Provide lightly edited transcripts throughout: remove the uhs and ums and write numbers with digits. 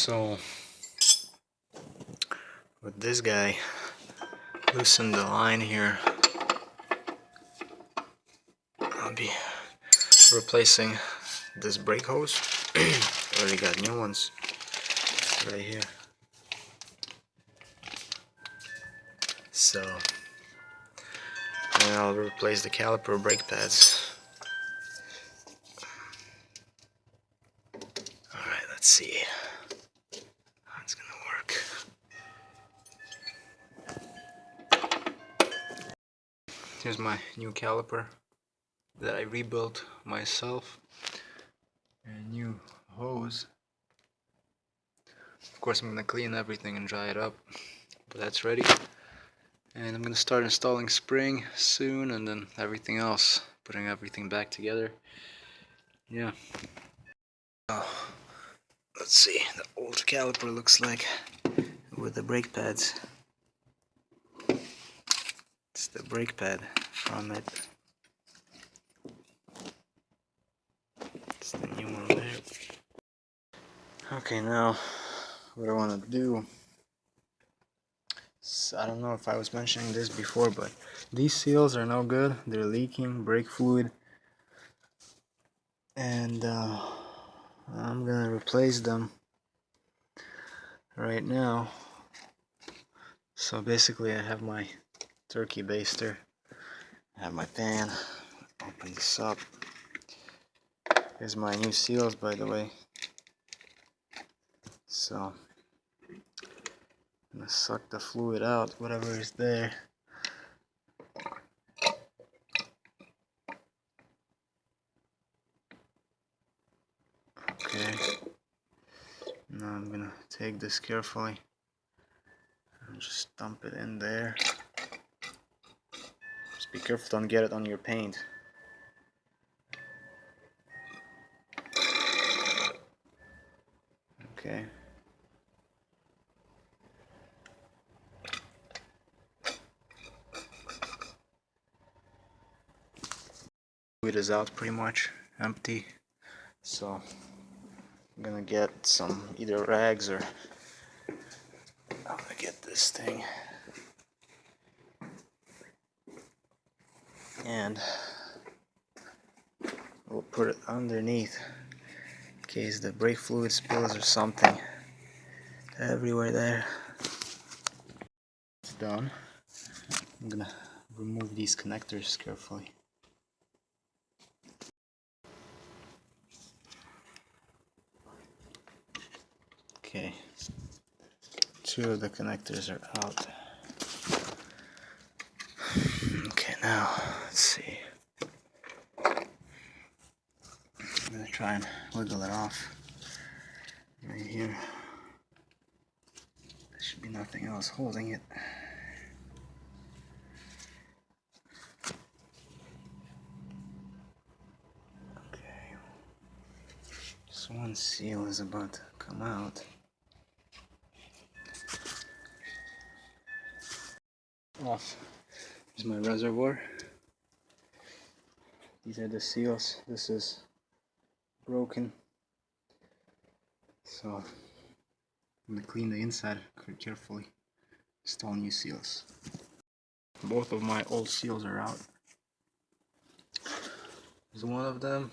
So with this guy, loosen the line here. I'll be replacing this brake hose. Already got new ones right here. So, and I'll replace the caliper brake pads. Alright, let's see how it's gonna work. Here's my new caliper that I rebuilt myself. And new hose. Of course I'm gonna clean everything and dry it up, but that's ready. And I'm gonna start installing spring soon, and then everything else, putting everything back together. Yeah. Let's see, the old caliper looks like with the brake pads. It's the brake pad from it. It's the new one there. Okay, now what I want to do, I don't know if I was mentioning this before, but these seals are no good. They're leaking brake fluid, and I'm gonna replace them right now. So basically I have my turkey baster, I have my pan. Open this up. Here's my new seals, by the way. So I'm gonna suck the fluid out, whatever is there. Okay. Now I'm gonna take this carefully and just dump it in there. Just be careful, don't get it on your paint. Okay. Fluid is out pretty much, empty. So I'm gonna get some either rags or I'm gonna get this thing and we'll put it underneath in case the brake fluid spills or something everywhere there. It's done. I'm gonna remove these connectors carefully. Okay, 2 of the connectors are out. Okay, now let's see. I'm gonna try and wiggle it off right here. There should be nothing else holding it. Okay, just one seal is about to come out. Off. Here's my reservoir. These are the seals. This is broken, so I'm gonna clean the inside carefully. Install new seals. Both of my old seals are out. There's one of them,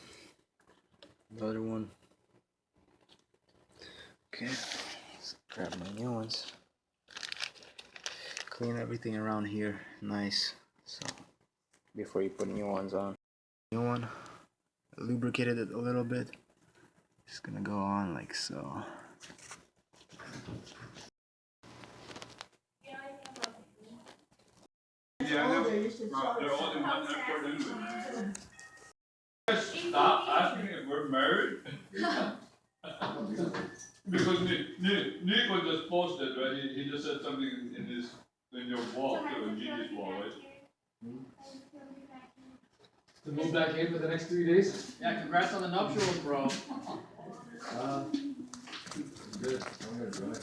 the other one. Okay, let's grab my new ones. Clean everything around here nice, so before you put new ones on. New one, lubricated it a little bit. Just gonna go on like so. Stop asking if we're married. Because Nico just posted, right? He just said something in your wall, too, in Gigi's wall, right? To move back in for the next 3 days? Yeah, congrats on the nuptials, bro. Good. I'm gonna do it.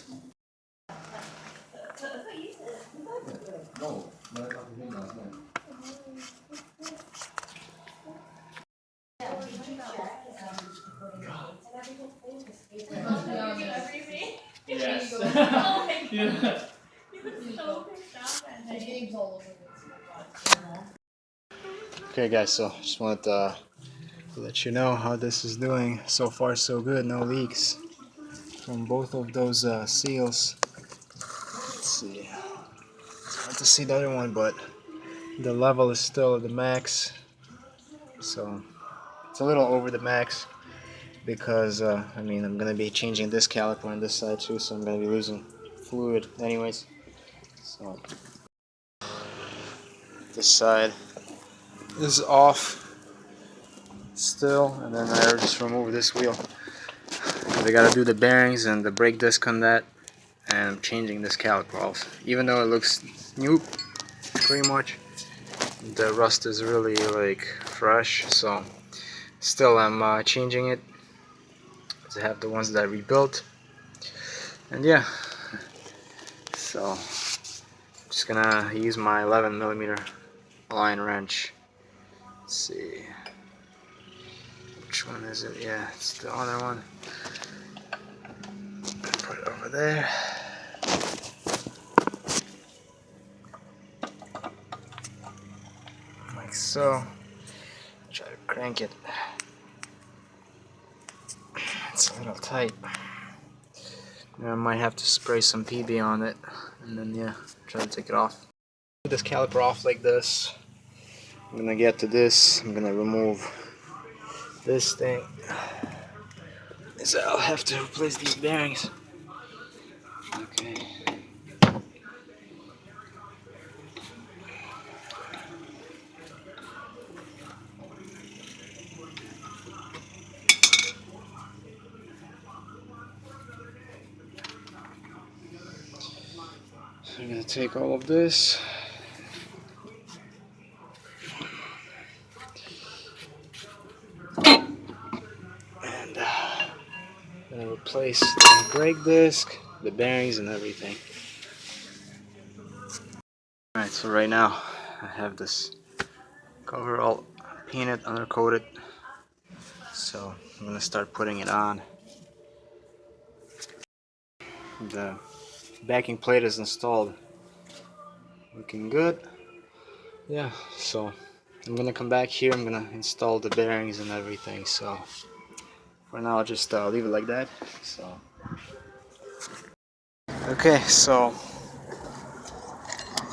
No, but I talked to him last night. God. Oh my god. Yeah. He was so pissed off at The me. game's all over this. Okay guys, so just wanted to let you know how this is doing. So far so good, no leaks from both of those seals. Let's see, it's hard to see the other one, but the level is still at the max, so it's a little over the max because I mean I'm gonna be changing this caliper on this side too, so I'm gonna be losing fluid anyways. So this side is off still, and then I just remove this wheel. I gotta do the bearings and the brake disc on that, and I'm changing this caliper also. Even though it looks new, pretty much, the rust is really like fresh, so still I'm changing it to have the ones that I rebuilt. And yeah, so I'm just gonna use my 11mm Allen wrench. Let's see, which one is it? Yeah, it's the other one. Put it over there. Like so. Try to crank it. It's a little tight. I might have to spray some PB on it, and then yeah, try to take it off. Put this caliper off like this. I'm gonna get to this. I'm gonna remove this thing. So I'll have to replace these bearings. Okay. So I'm gonna take all of this. And I'm gonna replace the brake disc, the bearings, and everything. Alright, so right now I have this cover all painted, undercoated. So I'm gonna start putting it on. The backing plate is installed. Looking good. Yeah, so I'm gonna come back here. I'm gonna install the bearings and everything. So for now I'll just leave it like that. So okay, so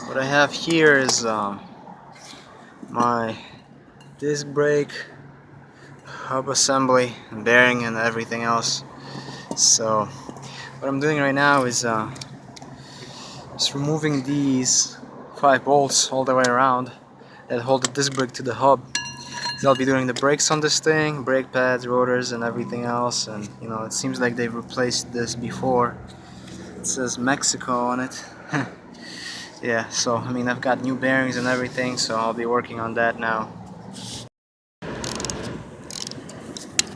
what I have here is my disc brake, hub assembly, and bearing, and everything else. So what I'm doing right now is just removing these 5 bolts all the way around that hold the disc brake to the hub. So I'll be doing the brakes on this thing, brake pads, rotors, and everything else. And you know, it seems like they've replaced this before. It says Mexico on it. Yeah, so I mean, I've got new bearings and everything, so I'll be working on that now.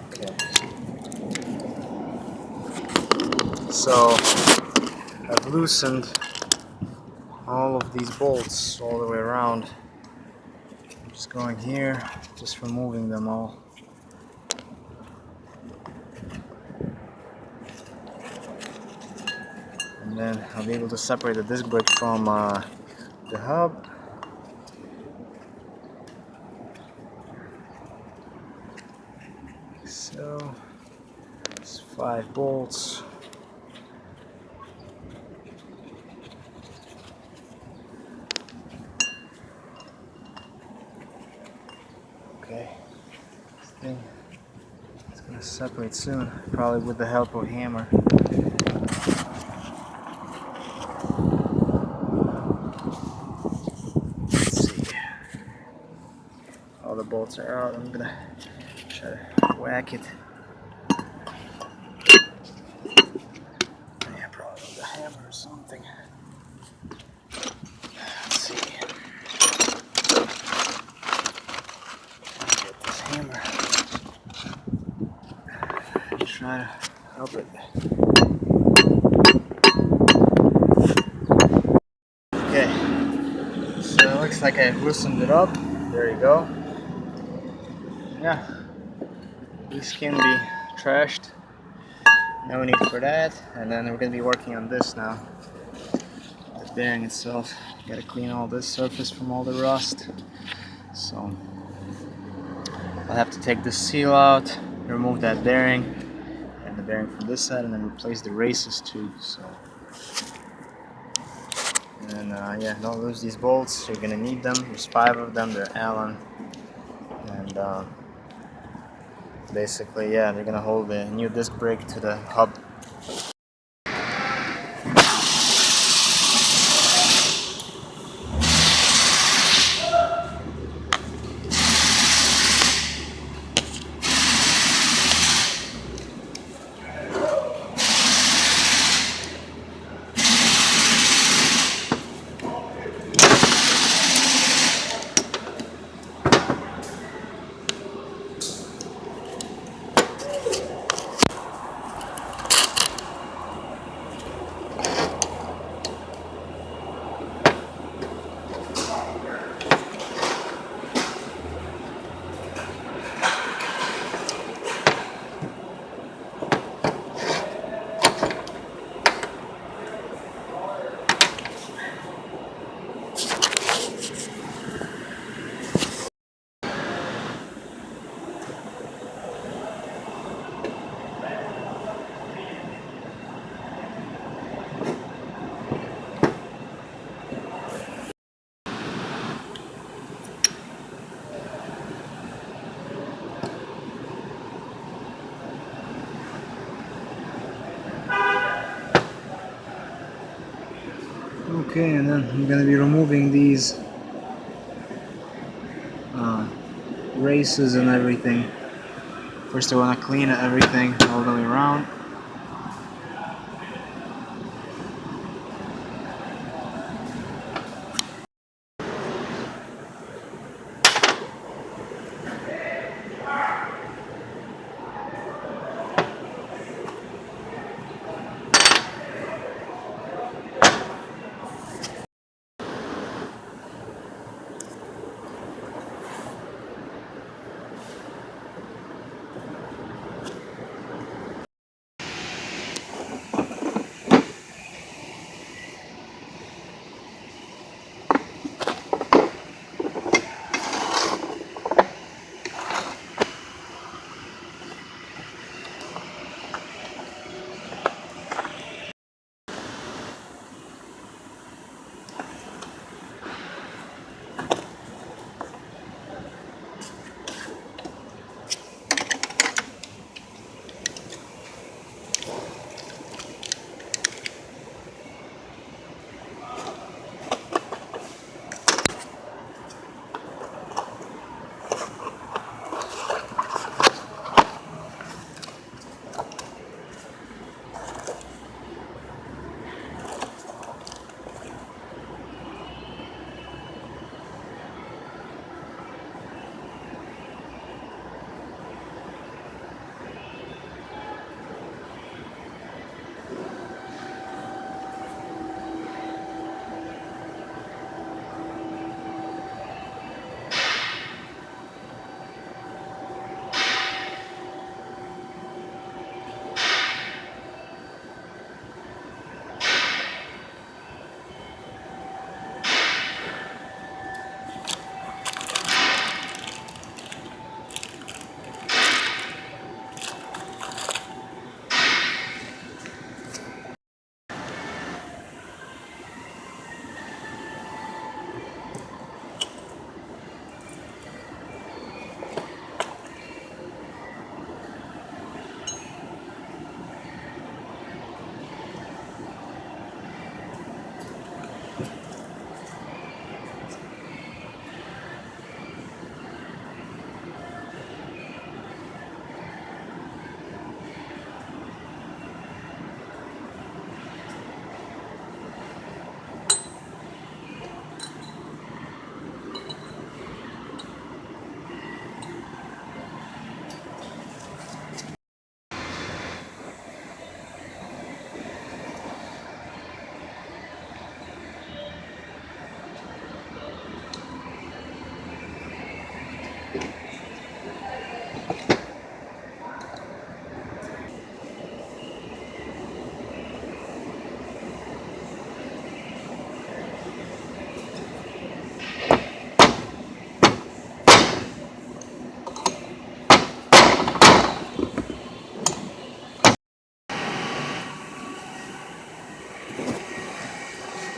Okay. So I've loosened all of these bolts all the way around. I'm just going here, just removing them all. And then I'll be able to separate the disc brake from the hub. So it's 5 bolts. Okay, this thing is gonna separate soon, probably with the help of a hammer. Let's see. All the bolts are out. I'm gonna try to whack it. Yeah, probably with a hammer or something. Let's see. Get this hammer. Try to help it. Okay, so it looks like I loosened it up. There you go. Yeah, these can be trashed. no need for that. And then we're gonna be working on this now. The bearing itself. Gotta clean all this surface from all the rust. So I'll have to take the seal out, remove that bearing, and the bearing from this side, and then replace the races too. So, and yeah, don't lose these bolts. You're gonna need them. There's 5 of them. They're Allen, and basically, yeah, they're gonna hold the new disc brake to the hub. Okay, and then I'm gonna be removing these races and everything. First, I want to clean everything all the way around.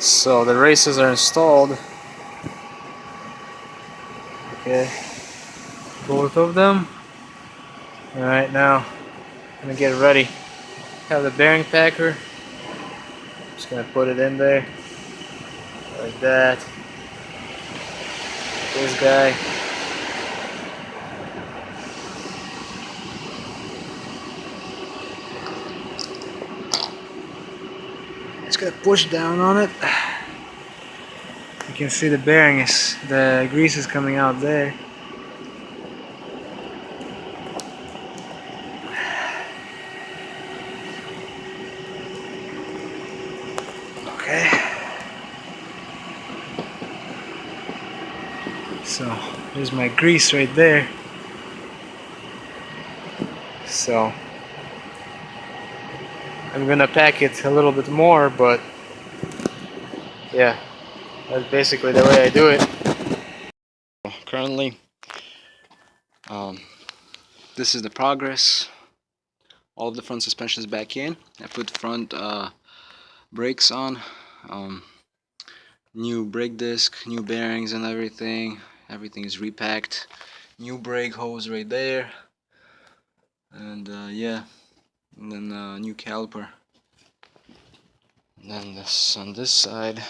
So the races are installed. Okay, both of them. Alright, now I'm gonna get ready. Have the bearing packer. Just gonna put it in there like that. This guy. Just gonna push down on it. You can see the bearings, the grease is coming out there. Okay. So there's my grease right there. So I'm gonna pack it a little bit more, but yeah, that's basically the way I do it. Currently, this is the progress. All of the front suspension is back in. I put front brakes on, new brake disc, new bearings and everything. Everything is repacked. New brake hose right there, and yeah, and then new caliper. And then this on this side,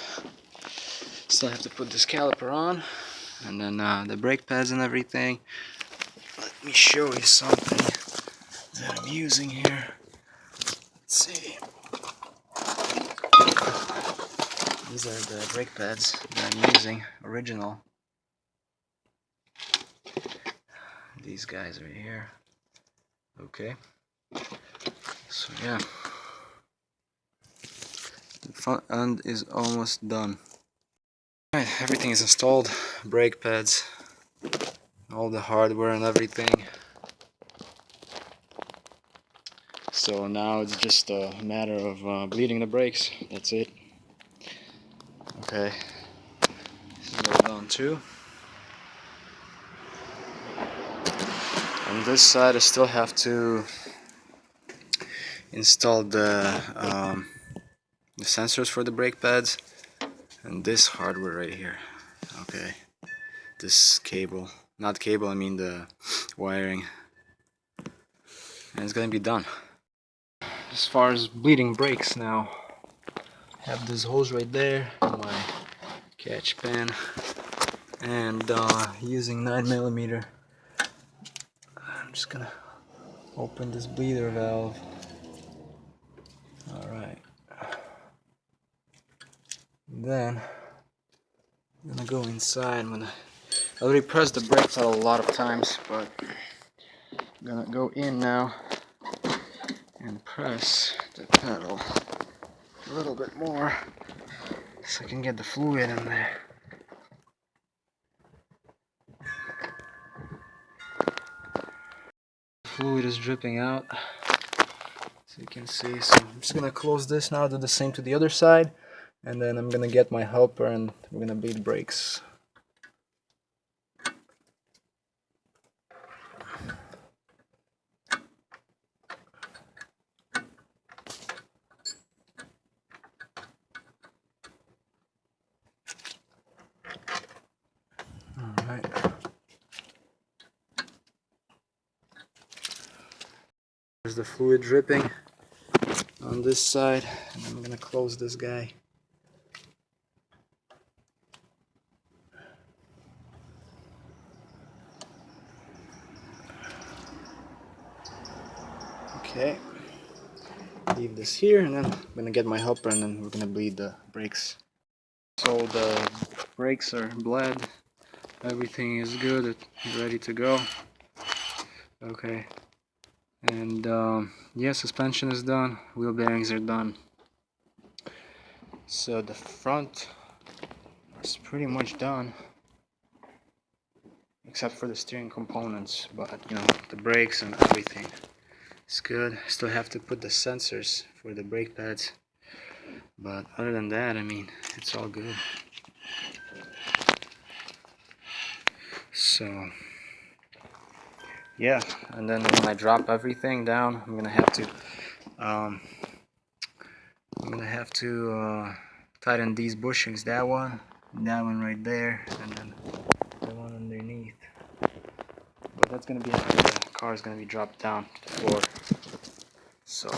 still have to put this caliper on, and then the brake pads and everything. Let me show you something that I'm using here. Let's see. These are the brake pads that I'm using, original. These guys right here. Okay. So yeah. The front end is almost done. Alright, everything is installed. Brake pads, all the hardware and everything. So now it's just a matter of bleeding the brakes. That's it. Okay. This is all done too. On this side, I still have to install the sensors for the brake pads and this hardware right here. Okay, this cable, not cable, I mean the wiring, and it's gonna be done. As far as bleeding brakes now, I have this hose right there, my catch pan, and using 9mm, I'm just gonna open this bleeder valve. Alright. Then I'm gonna go inside. I already pressed the brake pedal a lot of times, but I'm gonna go in now and press the pedal a little bit more so I can get the fluid in there. Fluid is dripping out, so you can see. So I'm just gonna close this now, do the same to the other side, and then I'm gonna get my helper and we're gonna bleed brakes. Alright. There's the fluid dripping on this side, and I'm gonna close this guy. Okay, leave this here, and then I'm gonna get my helper, and then we're gonna bleed the brakes. So the brakes are bled, everything is good, it's ready to go. Okay, and yeah, suspension is done, wheel bearings are done. So the front is pretty much done, except for the steering components, but you know, the brakes and everything. It's good. Still have to put the sensors for the brake pads, but other than that, I mean, it's all good. So yeah, and then when I drop everything down, I'm gonna have to tighten these bushings, that one right there, and then the one underneath. But that's gonna be after the car is gonna be dropped down to the floor. So